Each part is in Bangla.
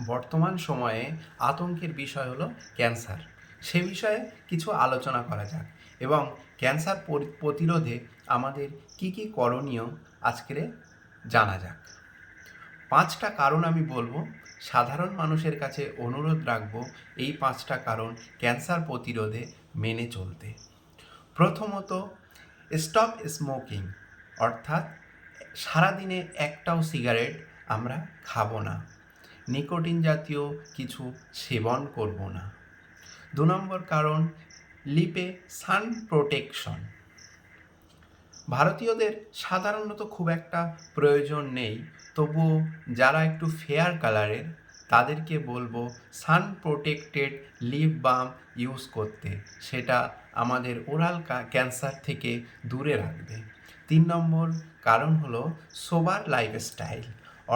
বর্তমান সময়ে আতঙ্কের বিষয় হলো ক্যান্সার। সে বিষয়ে কিছু আলোচনা করা যাক এবং ক্যান্সার প্রতিরোধে আমাদের কি কি করণীয় আজকের জানা যাক। 5টা কারণ আমি বলবো, সাধারণ মানুষের কাছে অনুরোধ রাখবো এই 5টা কারণ ক্যান্সার প্রতিরোধে মেনে চলতে। প্রথমত, স্টপ স্মোকিং, অর্থাৎ সারাদিনে একটাও সিগারেট আমরা খাবো না, নিকোটিন জাতীয় কিছু সেবন করব না। 2 নম্বর কারণ, লিপে সান প্রোটেকশন। ভারতীয়দের সাধারণত খুব একটা প্রয়োজন নেই, তবুও যারা একটু ফেয়ার কালারের তাদেরকে বলবো সান প্রোটেক্টেড লিপ বাম ইউজ করতে, সেটা আমাদের ওরাল ক্যান্সার থেকে দূরে রাখবে। 3 নম্বর কারণ হলো সোবার লাইফস্টাইল,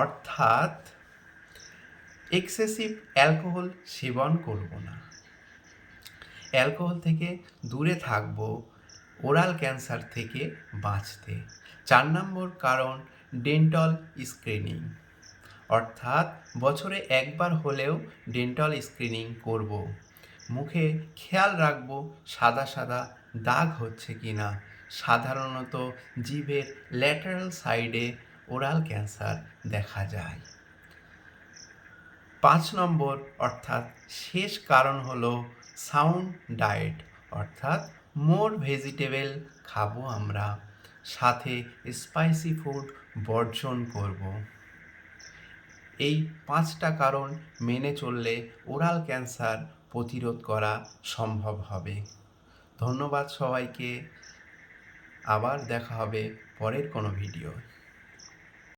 অর্থাৎ এক্সেসিভ অ্যালকোহল সেবন করব না, অ্যালকোহল থেকে দূরে থাকব ওরাল ক্যান্সার থেকে বাঁচতে। 4 নম্বর কারণ ডেন্টাল স্ক্রিনিং, অর্থাৎ বছরে একবার হলেও ডেন্টাল স্ক্রিনিং করব। মুখে খেয়াল রাখব সাদা সাদা দাগ হচ্ছে কি না, সাধারণত জিভের ল্যাটারাল সাইডে ওরাল ক্যান্সার দেখা যায়। 5 নম্বর অর্থাৎ শেষ কারণ হলো সাউন্ড ডায়েট, অর্থাৎ মোর ভেজিটেবল খাবো আমরা, সাথে স্পাইসি ফুড বর্জন করব। এই 5টা কারণ মেনে চললে ওরাল ক্যান্সার প্রতিরোধ করা সম্ভব হবে। ধন্যবাদ সবাইকে, আবার দেখা হবে পরের কোনো ভিডিও।